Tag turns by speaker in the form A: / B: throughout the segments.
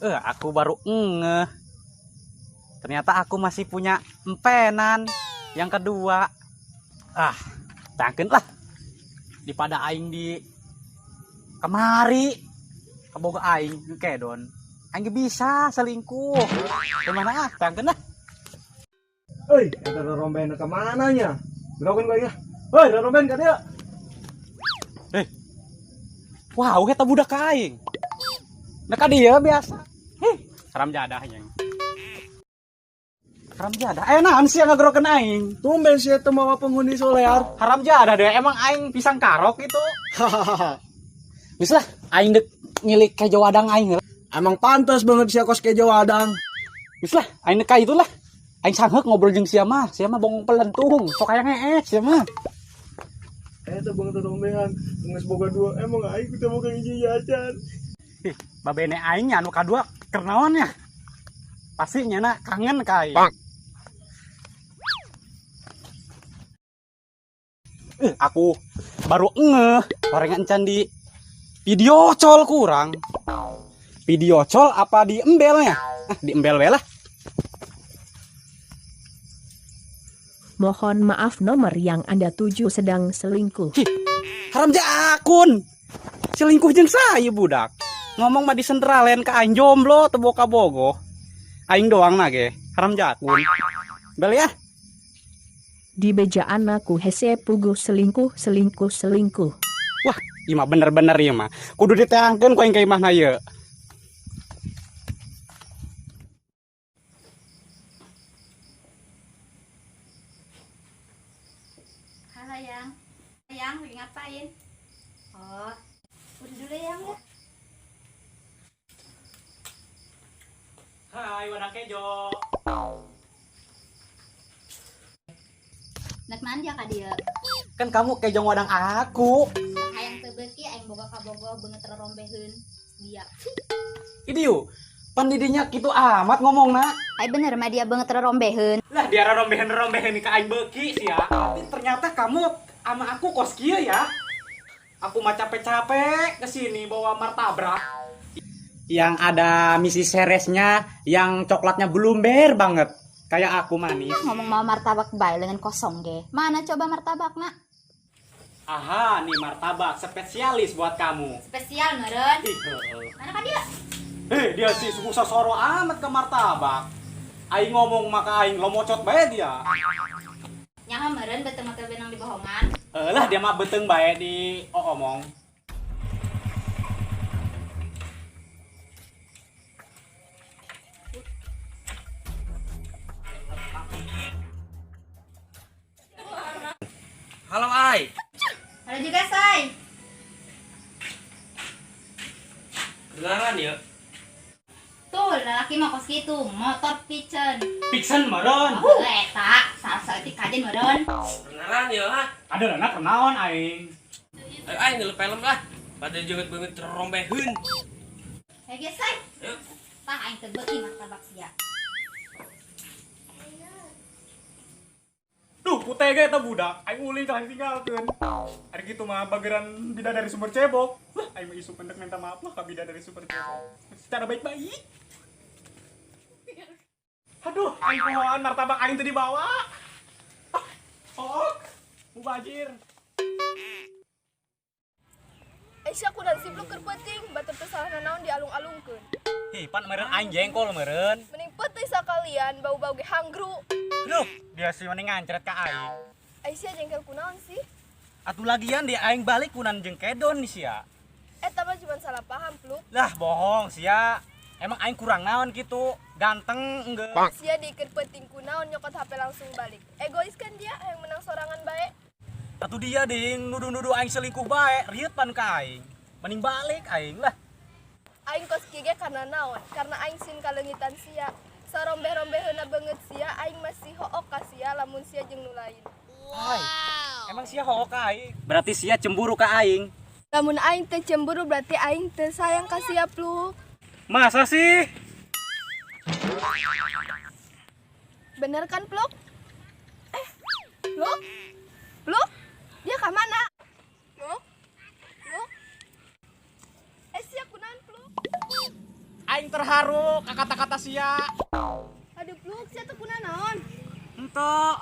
A: Aku baru ngeh. Ternyata aku masih punya empenan yang kedua. Tangkeun lah. Daripada aing di kemari kaboga aing kedon. Aing bisa selingkuh. Kemana tangkeun lah.
B: Eta romben ke mananya? Gerokeun gua ya. Heuh, da romben ka dieu.
A: Wow, eta budak aing. Neka dia biasa. Haram jadah yang. Haram jadah. Naon sih ngagerokeun aing?
B: Tumben si eta mawa penghuni solear.
A: Haram jadah deh. Emang aing pisang karok itu. Bisa lah, aing dek ngilik kejo wadang aing.
B: Emang pantas banget si kos kejo wadang.
A: Bisa lah, aing dek ka itulah. Aing sangheuk ngobrol jeung sia mah bong pelentung. Sok aya ngees sia mah.
B: Eta banget rombehan. Geus boga dua. Emang aing kita boga hiji jajan.
A: Babene aing nya anu kadua keur naon ya? Pasti nyana kangen ka aing. Aku baru ngeh gorengan encan di video call kurang. Video call apa di embelnya? Di embel we lah.
C: Mohon maaf, nomor yang Anda tuju sedang selingkuh.
A: Haram jakun. Selingkuh jeung saya budak. Ngomong mah disentralen ka aing jomblo teu boga bogoh. Aing doang na ge. Haram jakun. Bel ya.
C: Di bejaan aku hese puguh selingkuh.
A: Wah, ieu mah bener-bener ieu mah. Kudu diteangkeun ku aing ka imahna ieu.
D: Halo Yang, lagi ngapain? Oh, udah dulu Yang ya.
A: Hai, wadah kejo.
D: Nek manja ka dia.
A: Kan kamu kejong wadang aku.
D: Hayang teu beuki aing boga kabogo beungeut rorombeheun dia.
A: Idiu. Pandidinya kitu amat ngomongna.
D: Ai bener mah dia beungeut rorombeheun.
A: Lah dia rombehan ka aing beuki sia. Tapi ternyata kamu sama aku kos kieu ya. Aku mah capek-capek kesini bawa martabak. Yang ada misi seresnya, yang coklatnya blumber banget. Kayak aku manis.
D: Ngomong mau martabak bae dengan kosong ge. Mana coba martabakna?
A: Aha, nih martabak spesialis buat kamu.
D: Spesial meureun.
A: Ih,
D: Mana ka dia?
A: dia sih susah soro amat ke martabak. Aing ngomong maka aing lomocot bae dia.
D: Nyaho meureun beuteung mah benang di bohongan.
A: Lah dia mah beteung bae di omong.
E: Halo Ai.
D: Halo juga Say.
E: Kenalan ya.
D: Tuh, lalaki mah kos kitu, motor picen.
A: Pixen meureun.
D: Eta, salsa ti kajen meureun.
E: Kenalan ya lah.
A: Ada lana kenaon aing.
E: Ayo Ai ngilu film lah. Pada jeget banget terombeheun.
D: Hege Say.
E: Yuk.
D: Tah aing teu beuki martabak sia.
A: Duh, putega eta budak. Aing ulin ka tinggalkeun. Ari kitu mah bageran bidadari sumber cebok. Lah, aing mah isu pendek minta maaf lah ka bidadari sumber cebok. Secara baik-baik. Aduh, aing pohoan martabak aing teu dibawa. Mubajir.
F: Aisyah kudan sibluk keur peuting, batur teu salah nanaon dialung-alungkeun.
A: Pan meureun aing jengkol meureun.
F: Mending peuting sakalian bau-bau ge hanggru.
A: Duh, dia sih mending ngancret ka aing.
F: Aisyah jengkel kunaon sih?
A: Atuh lagian dia aing balik kunan jeung kedon nih sia.
F: Eta mah cuma salah paham, Pluk.
A: Lah bohong sia. Emang aing kurang naon gitu. Ganteng enggak.
F: Sia dikeur peuting kunaon nyokot HP langsung balik. Egois kan dia yang menang sorangan bae.
A: Atuh dia ding nuduh-nuduh aing selingkuh bae, riet pan ka aing. Mending balik aing lah.
F: Aing kos kieu ge karena naon? Karena aing sin kaleungitan sia. Sarombeh-rombeheuna beungeut sia aing masih hook ka sia lamun sia jeung nu lain.
A: Wow. Emang sia hook ka aing? Berarti sia cemburu ka aing.
F: Lamun aing teu cemburu berarti aing teu sayang ka sia, Pluk.
A: Masa sih?
F: Bener kan, Pluk? Pluk? Pluk? Dia ka mana? Pluk? Pluk? Sia kunaon, Pluk?
A: terharu ka kata-kata sia.
F: Aduh pluk, sia teu kuna naon?
A: Henteu.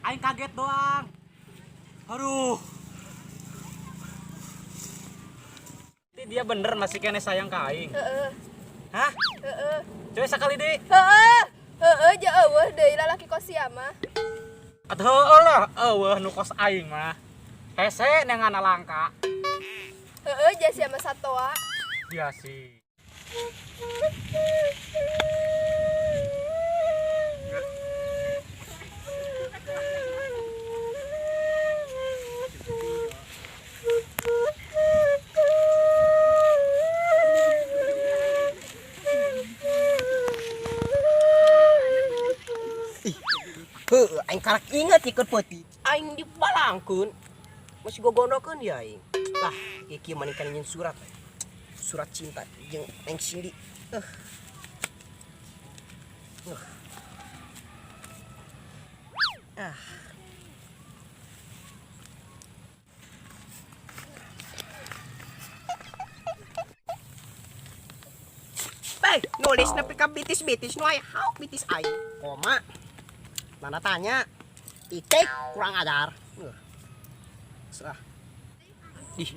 A: Aing kaget doang. Aduh. Dia bener masih kene sayang ka aing.
F: Heeh.
A: Hah?
F: Heeh.
A: Coba sakali deui.
F: Heeh. Heeh, ja eueuh deui lalaki kos sia mah.
A: Atuh heueuh lah, eueuh nu kos aing mah. Hese neangan langka.
F: Heeh, ja sia mah satoa.
A: Iya sih.
G: Aing karak ingat ikut peti. Aing dibalangkeun. Masih gogonokeun ya aing. Lah, kieu manikan nyen surat. Surat cinta jeung aing Cindy. Baik, nulis nepi ka bitis-bitis nu aya. Hau bitis aing. Koma. Tanda tanya. Titik kurang ajar. Serah. Ih.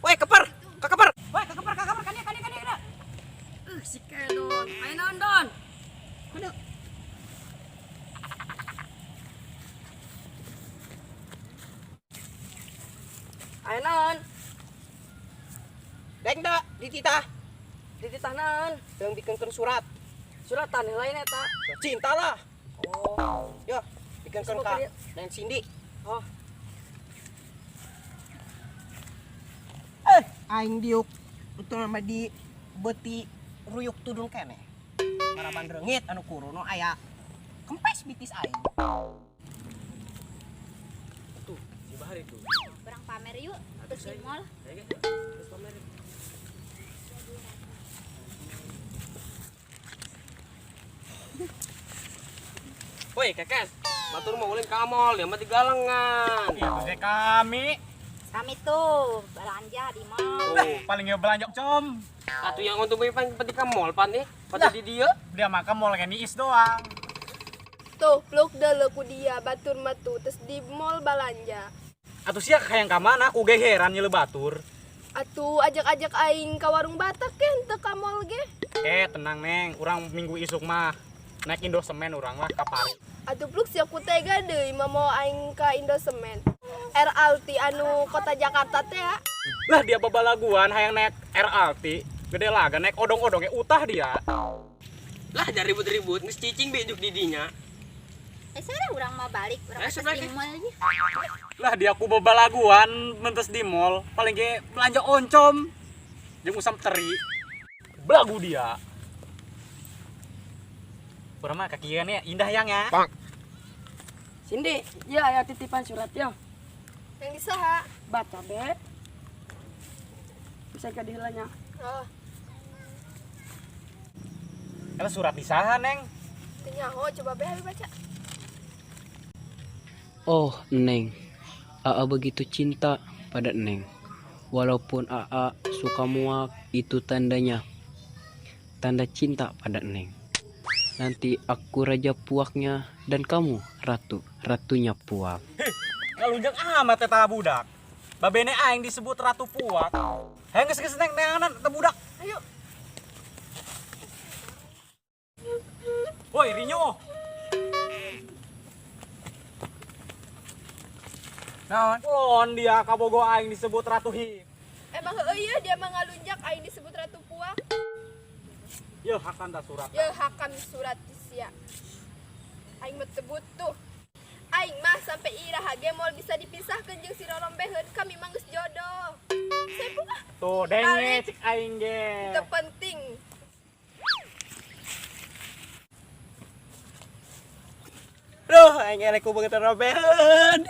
G: Woi, keper. Keper.
A: Woi, ka kamar kania.
D: Si Kedon. Ayo nondon.
G: Ayo non. Deng da, dititah. Dititah naon? Yang bikinkeun surat.
D: Suratan lain eta.
G: Cinta lah. Oh, ya, bikinkeun ka Neng Cindy.
D: Oh.
G: Aing diuk itu nama di beti ruyuk tudung kene. Maraban reungit anu kuruno aya kempes bitis aing.
E: Tuh, di bahar itu.
D: Kurang pamer yuk. Terus di mall.
E: Ayo, terus pamerin. Woi, Kekes. Batur mau ulin ka mall, dia mah di galengan.
A: Itu teh kami.
D: Kami tuh belanja di mall.
E: Oh,
A: Paling belanja com.
E: atuh yang untuk beli paling penting ka mall pan nih. Pada di dia.
A: Dia mah mall kayak niis doang.
F: Tuh, pluk deuleu ku dia batur matu terus di mall balanja.
A: Atuh sia hayang ka mana ku ge heran nyele batur.
F: Atuh ajak-ajak aing ka warung Batak ke henteu ka mall ge.
A: Tenang Neng, urang minggu isuk mah naik Indosemen urang mah ka Pari.
F: Atuh pluk sia ku tega deui mah mau aing ka Indosemen. RLT anu kota Jakarta teh ya.
A: Lah dia babalaguan hayang naik RLT, gede laga naik odong-odongnya utah dia.
E: Lah dari ribut-ribut geus cicing bejuk di dinya.
D: Sekarang urang mah balik, urang
E: Ayo,
D: ke
E: sebelah
D: mall aja.
A: Lah dia ku babalaguan mentes di mall, paling ge belanja oncom. Jeung usam teri. Belagu dia. Urang mah kakieuan ya, indah yang ya.
H: Cindy, ya aya titipan surat ya.
F: Yang di saha?
H: Baca be. Bisa ka diheulanya.
F: Oh,
A: Kalau surat di saha Neng?
F: teu nyaho coba be hayu baca.
I: Oh, Neng. Aa begitu cinta pada Neng. Walaupun Aa suka muak, itu tandanya. Tanda cinta pada Neng. Nanti aku raja puaknya dan kamu ratunya puak.
A: Ngalunjang amat eta budak. Babene aing disebut ratu puak. Hayang geus Neng neangan eta budak.
F: Ayo.
A: Woi, Rinyo. Naon dia kabogo aing disebut ratu hip.
F: Emang heueuh dia mah ngalunjak aing disebut ratu puak.
A: Yeuh hakan da surat.
F: Ye hakan surat sia. Aing mah teu butuh. Aing mah sampai iraha ge moal bisa dipisahkeun jeung si rorombeheun kami mah geus jodoh. Sepuk ah,
A: Tuh denge cik aing ge.
F: teu penting.
G: Duh, aing elek ku beungeut robeheun.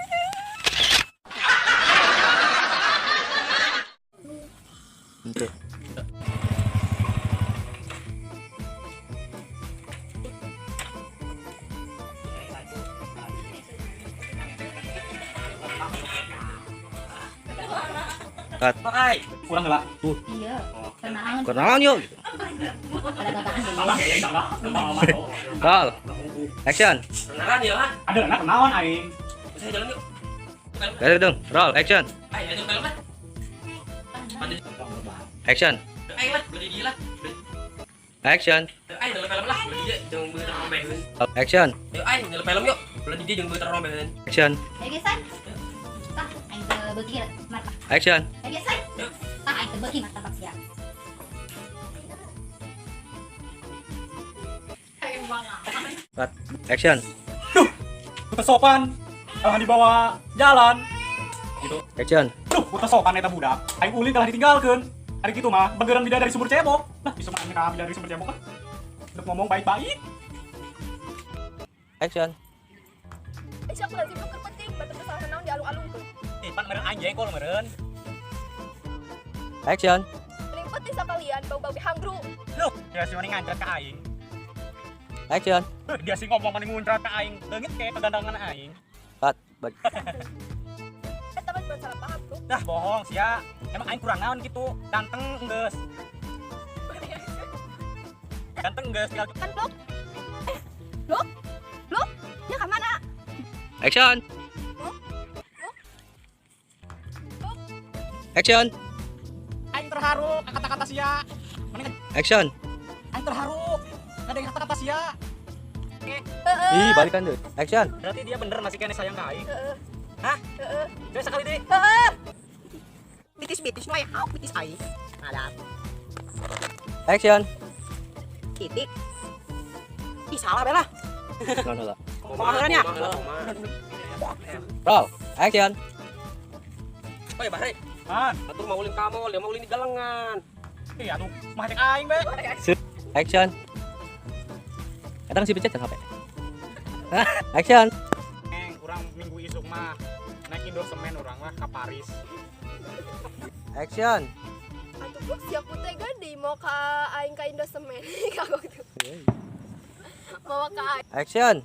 A: Pakai. Kurang heula. Tuh.
D: Iya. Kenalan.
E: Kenalan yuk.
D: Ada gagaan dulu.
A: Salah ya, salah.
E: Roll. Action.
H: Kenalan ya, Lan.
A: Ada anak kenawan aing.
H: Saya jalan yuk.
E: Dari dong. Roll. Action.
H: Ayo, ayo film lah.
E: Action.
H: Ayo lah, beli gila.
E: Action.
H: Ayo jalan film lah. Beli dia jangan beli terombehin.
E: Action.
H: Ayo, ayo jalan film yuk. Beli dia jangan beli terombehin.
E: Action.
D: Ya gesan. Tah aing teu beuki mata.
E: Action.
D: Ya gesan. Tah aing teu beuki mata sia.
E: Cut. Action.
A: Buta sopan. Jangan dibawa jalan. Gitu.
E: Action.
A: Duh, buta sopan eta budak. Aing ulin kalah ditinggalkeun. Hari gitu mah, bageran bida dari sumber cebok. Nah, bisa mah ka bida dari sumber cebok kan. Udah ngomong baik-baik.
E: Action.
F: Aisyah aku lagi belum penting, batu kesalahan naon di alung-alung tuh.
A: Pan meureun aing jengkol meureun.
E: Action.
F: Paling penting sekalian bau-bau hangru.
A: Loh, dia si mending ngantret ka aing.
E: Action.
A: Dia sih ngomong mending nguntrat ka aing. Leungit kayak kegandangan aing.
E: Cut. Baik.
F: Tapi cuma salah paham tuh.
A: Dah bohong sia. Emang aing kurang naon gitu. Ganteng geus. Ganteng geus tinggal
F: Kan blok. Blok? Blok? Ya ke mana?
E: Action. Action.
A: aing terharu kata-kata sia. Mending
E: Action.
A: aing terharu. Ada kata-kata sia.
E: Ih, balikan deh. Action.
A: Berarti dia bener masih kene sayang ka aing.
F: Heeh.
A: Hah?
F: Heeh.
A: Coba sekali deh.
F: Heeh.
G: Bitis-bitis no hau bitis ai. Ada.
E: Action.
G: Titik. Ih salah bela.
E: Nggak lah.
G: Pemahamannya.
E: Roll. Action.
H: Oh ya, Bahri.
A: Man,
H: Atur mau ulin kamol, dia mau ulin di galengan.
A: iya tuh, mah cek aing be.
E: Action. Kadang si pencet HP. Action.
A: Urang minggu isuk mah naik indoor semen urang mah ka Paris.
E: Action.
F: Atuh blok si aku teh gede mau ka aing ka Indosemen. Kagok tuh. Mau ka aing.
E: Action.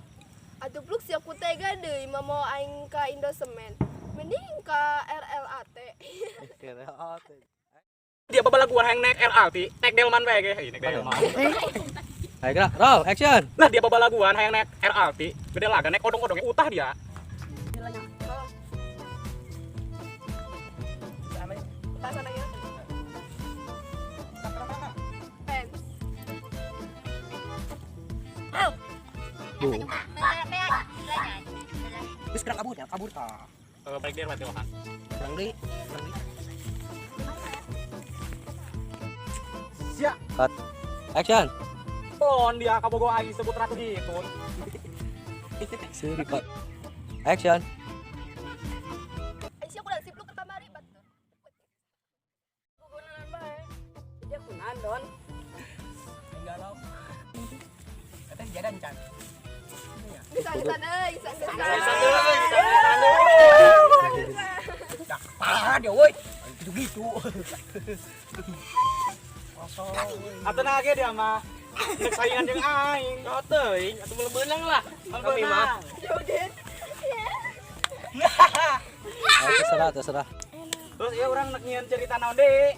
F: Atuh blok si aku teh gede mau aing ka Indosemen. Mending ka RLAT.
A: Dia babalaguan hayang naik LRT, naik Delman bae ge. Naik Delman.
E: Ayo gerak. Roll. Action.
A: Lah dia babalaguan hayang naik LRT, gede laga naik odong-odongnya utah dia.
F: Sana ya. Pen.
G: Wis gerak kabur ya, kabur ta.
A: Balik dia mati wahan.
G: Lang deui.
A: Sia,
E: Cut. Action.
A: pon dia kabogo aing sebut ratu gitu.
E: Seri cut. Action.
F: Aisyah aku lagi blok ke kamari bat. Gugunan bae.
G: Dia kunan don.
A: Galau. Katanya jadan can.
F: Bisa euy,
G: Parah dia woi. Gitu-gitu.
A: Atau nage dia mah. Nek saingan jeung aing.
H: Oh, teuing, atuh melebeunang lah. Kami mah.
F: Joget.
E: Ayo, terserah.
A: Terus ya orang nek nyieun cerita naon deui?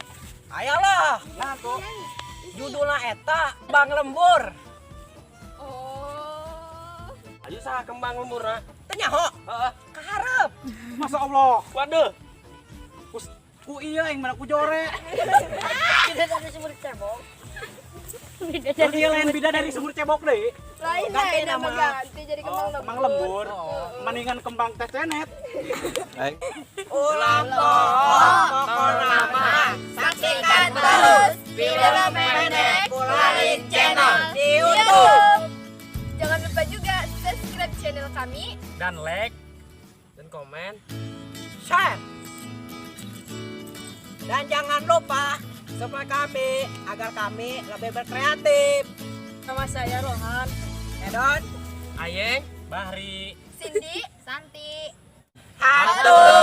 G: Ayalah.
A: Nah tuh.
G: Judulna eta Bang Lembur.
F: Oh.
H: Ayo saha kembang lembur na.
G: Teu nyaho.
H: Heeh.
G: Kaharep.
A: Masya Allah.
H: Waduh.
A: Ku iya yang mana ku jore. Jadi lain beda dari sumur cebok deh.
F: Lain
G: Ganti
F: nama
G: nama.
F: ganti jadi kembang lembur.
A: Kembang lembur. Mendingan kembang teh cenet.
E: Ayo.
G: Ulang pokokna mah saksikan terus film pendek Kularin Channel di YouTube.
F: Jangan lupa juga subscribe channel kami.
A: Dan like.
H: Dan komen.
G: Share. Dan jangan lupa support kami agar kami lebih berkreatif.
F: Nama saya Rohan.
G: Edon,
H: Ayeng.
A: Bahri.
D: Cindy, Santi.
G: Hatur